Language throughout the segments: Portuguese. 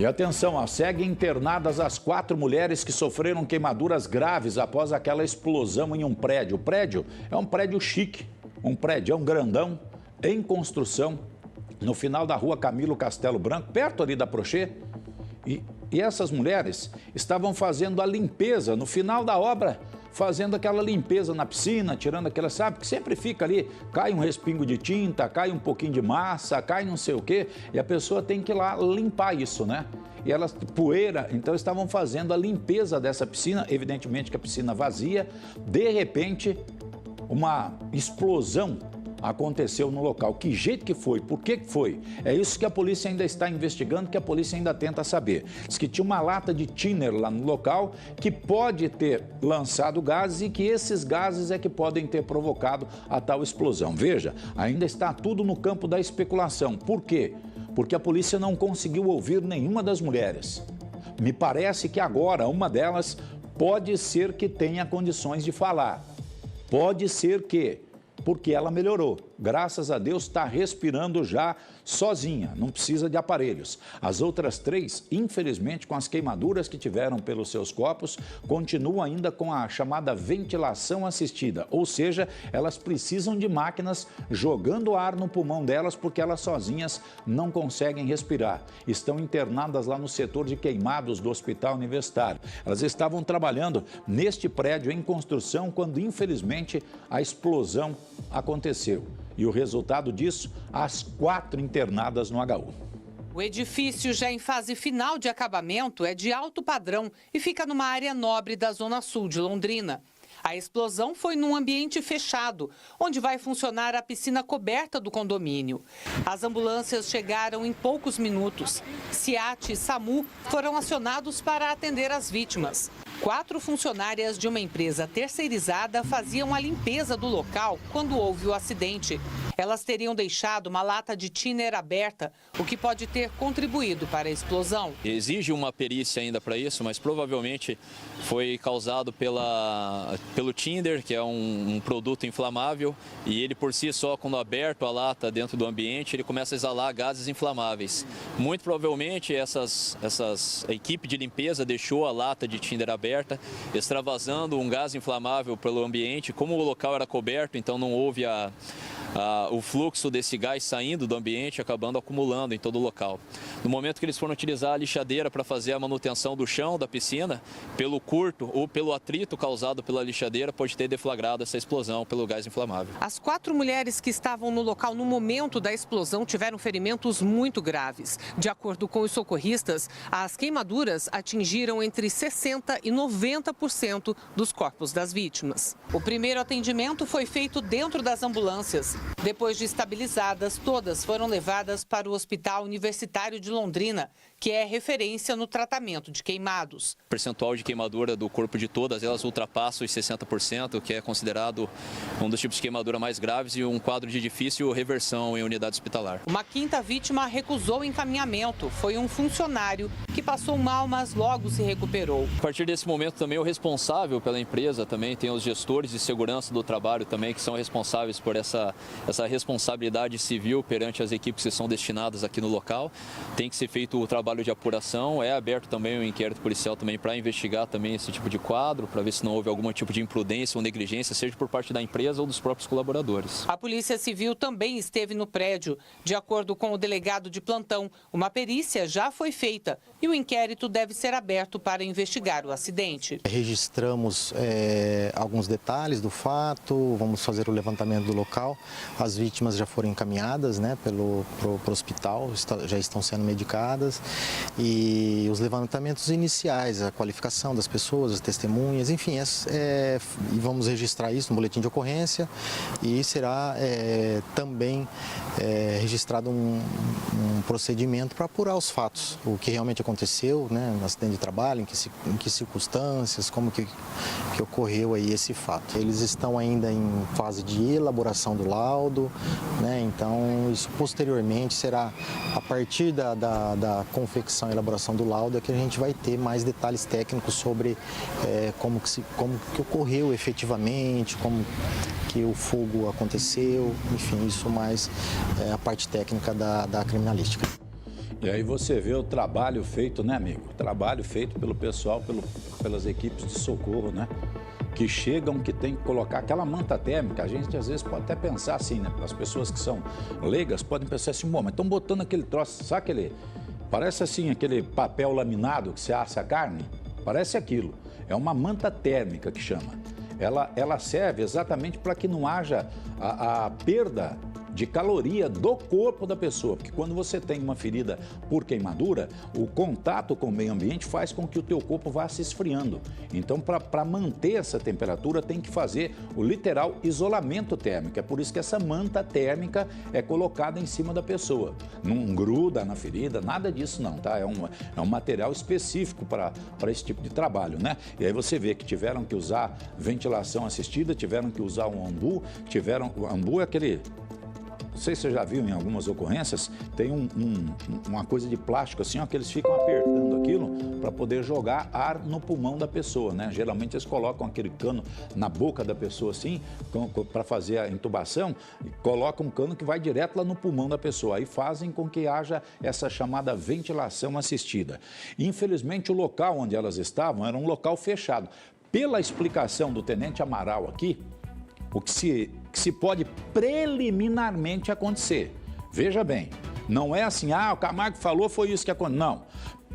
E atenção, seguem internadas as 4 mulheres que sofreram queimaduras graves após aquela explosão em um prédio. O prédio é um prédio chique, um prédio grandão, em construção, no final da rua Camilo Castelo Branco, perto ali da Prochê. E essas mulheres estavam fazendo a limpeza no final da obra, fazendo aquela limpeza na piscina, tirando aquela, sabe, que sempre fica ali, cai um respingo de tinta, cai um pouquinho de massa, cai não sei o quê, e a pessoa tem que ir lá limpar isso, né? E elas, poeira, então estavam fazendo a limpeza dessa piscina, evidentemente que a piscina vazia, de repente, uma explosão aconteceu no local. Que jeito que foi? Por que foi? É isso que a polícia ainda está investigando, que a polícia ainda tenta saber. Diz que tinha uma lata de thinner lá no local que pode ter lançado gases e que esses gases é que podem ter provocado a tal explosão. Veja, ainda está tudo no campo da especulação. Por quê? Porque a polícia não conseguiu ouvir nenhuma das mulheres. Me parece que agora uma delas pode ser que tenha condições de falar. Pode ser que... porque ela melhorou. Graças a Deus está respirando já sozinha, não precisa de aparelhos. As outras 3, infelizmente, com as queimaduras que tiveram pelos seus corpos, continuam ainda com a chamada ventilação assistida, ou seja, elas precisam de máquinas jogando ar no pulmão delas porque elas sozinhas não conseguem respirar. Estão internadas lá no setor de queimados do Hospital Universitário. Elas estavam trabalhando neste prédio em construção quando, infelizmente, a explosão aconteceu. E o resultado disso, as 4 internadas no HU. O edifício, já em fase final de acabamento, é de alto padrão e fica numa área nobre da Zona Sul de Londrina. A explosão foi num ambiente fechado, onde vai funcionar a piscina coberta do condomínio. As ambulâncias chegaram em poucos minutos. SEAT e SAMU foram acionados para atender as vítimas. 4 funcionárias de uma empresa terceirizada faziam a limpeza do local quando houve o acidente. Elas teriam deixado uma lata de thinner aberta, o que pode ter contribuído para a explosão. Exige uma perícia ainda para isso, mas provavelmente foi causado pelo thinner, que é um produto inflamável, e ele por si só, quando aberto a lata dentro do ambiente, ele começa a exalar gases inflamáveis. Muito provavelmente a equipe de limpeza deixou a lata de thinner aberta, extravasando um gás inflamável pelo ambiente. Como o local era coberto, então não houve o fluxo desse gás saindo do ambiente, acabando acumulando em todo o local. No momento que eles foram utilizar a lixadeira para fazer a manutenção do chão da piscina, pelo curto ou pelo atrito causado pela lixadeira, pode ter deflagrado essa explosão pelo gás inflamável. As 4 mulheres que estavam no local no momento da explosão tiveram ferimentos muito graves. De acordo com os socorristas, as queimaduras atingiram entre 60% e 90% dos corpos das vítimas. O primeiro atendimento foi feito dentro das ambulâncias. Depois de estabilizadas, todas foram levadas para o Hospital Universitário de Londrina, que é referência no tratamento de queimados. O percentual de queimadura do corpo de todas elas ultrapassa os 60%, que é considerado um dos tipos de queimadura mais graves e um quadro de difícil reversão em unidade hospitalar. Uma 5ª vítima recusou encaminhamento. Foi um funcionário que passou mal, mas logo se recuperou. A partir desse momento também o responsável pela empresa, também tem os gestores de segurança do trabalho também, que são responsáveis por essa responsabilidade civil perante as equipes que são destinadas aqui no local. Tem que ser feito o trabalho de apuração, é aberto também um inquérito policial também para investigar também esse tipo de quadro, para ver se não houve algum tipo de imprudência ou negligência, seja por parte da empresa ou dos próprios colaboradores. A Polícia Civil também esteve no prédio. De acordo com o delegado de plantão, uma perícia já foi feita e o inquérito deve ser aberto para investigar o acidente. Registramos alguns detalhes do fato, vamos fazer o levantamento do local. As vítimas já foram encaminhadas, né, pro hospital, já estão sendo medicadas, e os levantamentos iniciais, a qualificação das pessoas, as testemunhas, enfim, e vamos registrar isso no boletim de ocorrência e será também registrado um procedimento para apurar os fatos, o que realmente aconteceu, né, no acidente de trabalho, em que circunstâncias, como que ocorreu aí esse fato. Eles estão ainda em fase de elaboração do laudo, né, então isso posteriormente será a partir da confecção e elaboração do laudo que a gente vai ter mais detalhes técnicos sobre como que ocorreu efetivamente, como que o fogo aconteceu, enfim, isso mais a parte técnica da criminalística. E aí você vê o trabalho feito, né, amigo? O trabalho feito pelo pessoal, pelas equipes de socorro, né? Que chegam, que tem que colocar aquela manta térmica. A gente às vezes pode até pensar assim, né? As pessoas que são leigas podem pensar assim, bom, mas estão botando aquele troço, sabe aquele... Parece assim, aquele papel laminado que você assa a carne? Parece aquilo. É uma manta térmica que chama. Ela serve exatamente para que não haja a perda de caloria do corpo da pessoa, porque quando você tem uma ferida por queimadura, o contato com o meio ambiente faz com que o teu corpo vá se esfriando. Então, para manter essa temperatura, tem que fazer o literal isolamento térmico. É por isso que essa manta térmica é colocada em cima da pessoa. Não gruda na ferida, nada disso não, tá? É um material específico para esse tipo de trabalho, né? E aí você vê que tiveram que usar ventilação assistida, tiveram que usar um ambu, o ambu é aquele... Não sei se você já viu em algumas ocorrências, tem uma coisa de plástico assim, ó, que eles ficam apertando aquilo para poder jogar ar no pulmão da pessoa, né? Geralmente eles colocam aquele cano na boca da pessoa assim, para fazer a intubação, e colocam um cano que vai direto lá no pulmão da pessoa. Aí fazem com que haja essa chamada ventilação assistida. Infelizmente o local onde elas estavam era um local fechado. Pela explicação do Tenente Amaral aqui, o que se pode preliminarmente acontecer. Veja bem, não é assim, o Camargo falou, foi isso que aconteceu. Não.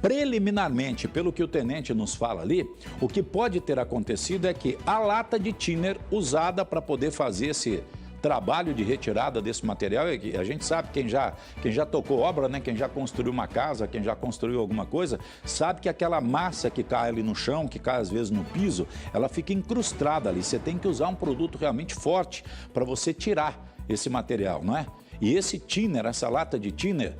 Preliminarmente, pelo que o tenente nos fala ali, o que pode ter acontecido é que a lata de thinner usada para poder fazer esse trabalho de retirada desse material, a gente sabe, quem já tocou obra, né? Quem já construiu uma casa, quem já construiu alguma coisa, sabe que aquela massa que cai ali no chão, que cai às vezes no piso, ela fica incrustada ali. Você tem que usar um produto realmente forte para você tirar esse material, não é? E esse thinner, essa lata de thinner,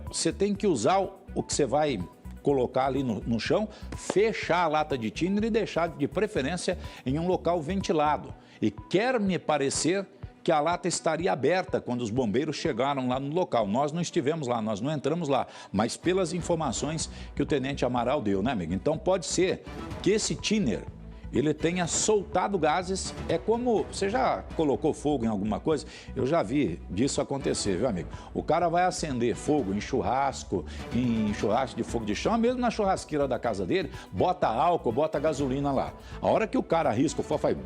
você tem que usar o que você vai colocar ali no chão, fechar a lata de thinner e deixar de preferência em um local ventilado. E quer me parecer que a lata estaria aberta quando os bombeiros chegaram lá no local. Nós não estivemos lá, nós não entramos lá, mas pelas informações que o Tenente Amaral deu, né, amigo? Então pode ser que esse thinner, ele tenha soltado gases. É como, você já colocou fogo em alguma coisa? Eu já vi disso acontecer, viu, amigo? O cara vai acender fogo em churrasco de fogo de chão, mesmo na churrasqueira da casa dele, bota álcool, bota gasolina lá. A hora que o cara arrisca o fogo, faz...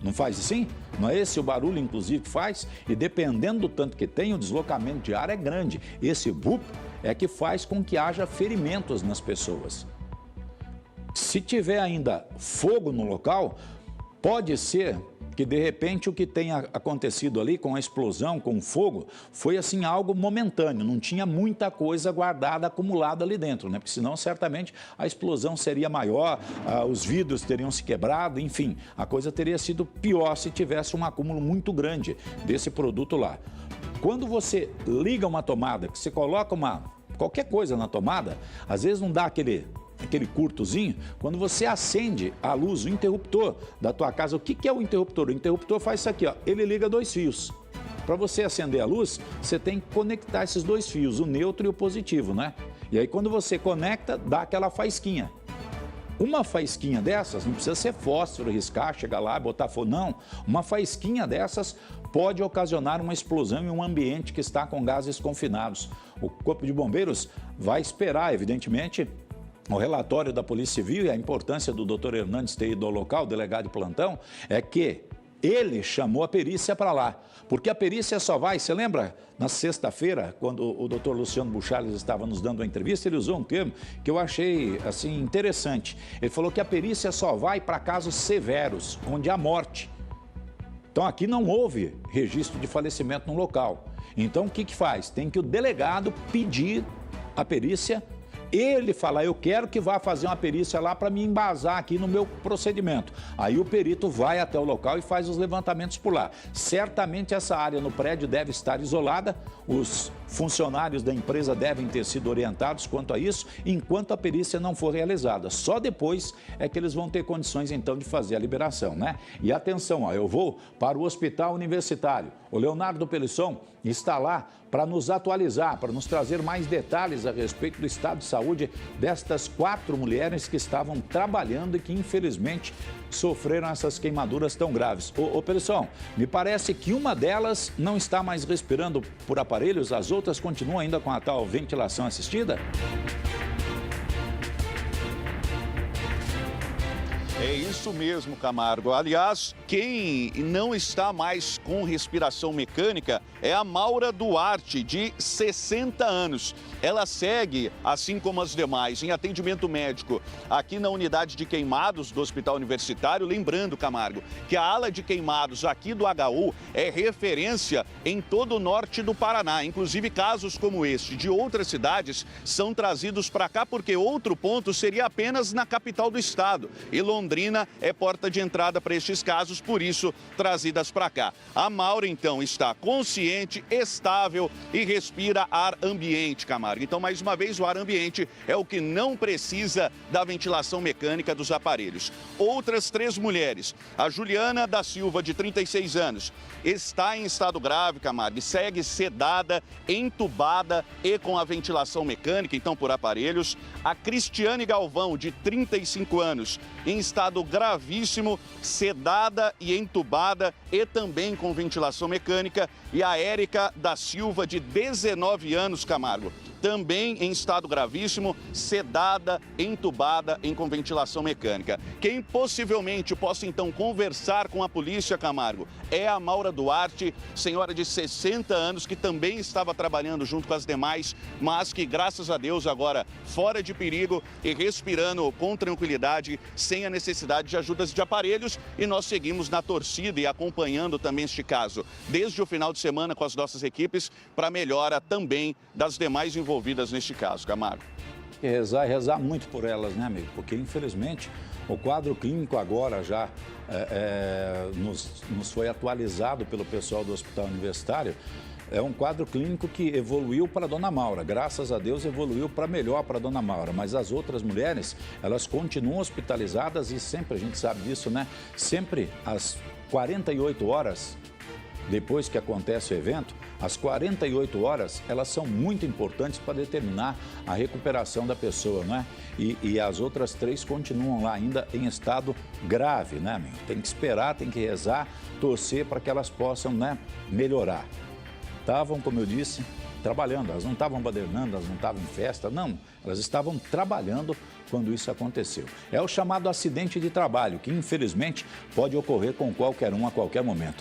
Não faz assim? Não é esse o barulho, inclusive, que faz? E dependendo do tanto que tem, o deslocamento de ar é grande. Esse bup é que faz com que haja ferimentos nas pessoas. Se tiver ainda fogo no local, pode ser que de repente o que tenha acontecido ali com a explosão, com o fogo, foi assim algo momentâneo, não tinha muita coisa guardada, acumulada ali dentro, né? Porque senão certamente a explosão seria maior, os vidros teriam se quebrado, enfim, a coisa teria sido pior se tivesse um acúmulo muito grande desse produto lá. Quando você liga uma tomada, que você coloca qualquer coisa na tomada, às vezes não dá aquele curtozinho. Quando você acende a luz, o interruptor da tua casa, o que é o interruptor? O interruptor faz isso aqui, ó, ele liga dois fios. Para você acender a luz, você tem que conectar esses dois fios, o neutro e o positivo, né? E aí quando você conecta, dá aquela faísquinha. Uma faísquinha dessas, não precisa ser fósforo, riscar, chegar lá e botar fogo, não. Uma faísquinha dessas pode ocasionar uma explosão em um ambiente que está com gases confinados. O Corpo de Bombeiros vai esperar, evidentemente, o relatório da Polícia Civil, e a importância do Dr. Hernandes ter ido ao local, o delegado de plantão, é que ele chamou a perícia para lá. Porque a perícia só vai, você lembra, na sexta-feira, quando o Dr. Luciano Bucharles estava nos dando a entrevista, ele usou um termo que eu achei assim interessante. Ele falou que a perícia só vai para casos severos, onde há morte. Então aqui não houve registro de falecimento no local. Então o que faz? Tem que o delegado pedir a perícia, ele falar, eu quero que vá fazer uma perícia lá para me embasar aqui no meu procedimento. Aí o perito vai até o local e faz os levantamentos por lá. Certamente essa área no prédio deve estar isolada, os funcionários da empresa devem ter sido orientados quanto a isso, enquanto a perícia não for realizada. Só depois é que eles vão ter condições então de fazer a liberação, né? E atenção, ó, eu vou para o Hospital Universitário. O Leonardo Pelisson está lá para nos atualizar, para nos trazer mais detalhes a respeito do estado de saúde saúde destas 4 mulheres que estavam trabalhando e que, infelizmente, sofreram essas queimaduras tão graves. Ô Pelisson, me parece que uma delas não está mais respirando por aparelhos, as outras continuam ainda com a tal ventilação assistida? É isso mesmo, Camargo. Aliás, quem não está mais com respiração mecânica é a Maura Duarte, de 60 anos. Ela segue, assim como as demais, em atendimento médico aqui na unidade de queimados do Hospital Universitário. Lembrando, Camargo, que a ala de queimados aqui do HU é referência em todo o norte do Paraná. Inclusive, casos como este de outras cidades são trazidos para cá, porque outro ponto seria apenas na capital do estado. E Londrina é porta de entrada para estes casos, por isso trazidas para cá. A Maura, então, está consciente, estável e respira ar ambiente, Camargo. Então, mais uma vez, o ar ambiente é o que não precisa da ventilação mecânica dos aparelhos. Outras 3 mulheres. A Juliana da Silva, de 36 anos, está em estado grave, Camargo, e segue sedada, entubada e com a ventilação mecânica, então por aparelhos. A Cristiane Galvão, de 35 anos, em estado gravíssimo, sedada e entubada e também com ventilação mecânica. E a Érica da Silva, de 19 anos, Camargo, também em estado gravíssimo, sedada, entubada e com ventilação mecânica. Quem possivelmente possa então conversar com a polícia, Camargo, é a Maura Duarte, senhora de 60 anos, que também estava trabalhando junto com as demais, mas que, graças a Deus, agora fora de perigo e respirando com tranquilidade, sem a necessidade de ajudas de aparelhos. E nós seguimos na torcida e acompanhando também este caso, desde o final de semana com as nossas equipes, para melhora também das demais envolvidas neste caso, Camargo. E rezar muito por elas, né, amigo? Porque, infelizmente, o quadro clínico agora já nos foi atualizado pelo pessoal do Hospital Universitário. É um quadro clínico que evoluiu para a Dona Maura. Graças a Deus, evoluiu para melhor para a Dona Maura. Mas as outras mulheres, elas continuam hospitalizadas e sempre, a gente sabe disso, né? Sempre às 48 horas, depois que acontece o evento, as 48 horas, elas são muito importantes para determinar a recuperação da pessoa, não é? E as outras 3 continuam lá ainda em estado grave, né, amigo? Tem que esperar, tem que rezar, torcer para que elas possam, né, melhorar. Estavam, como eu disse, trabalhando. Elas não estavam badernando, elas não estavam em festa, não. Elas estavam trabalhando quando isso aconteceu. É o chamado acidente de trabalho, que infelizmente pode ocorrer com qualquer um a qualquer momento.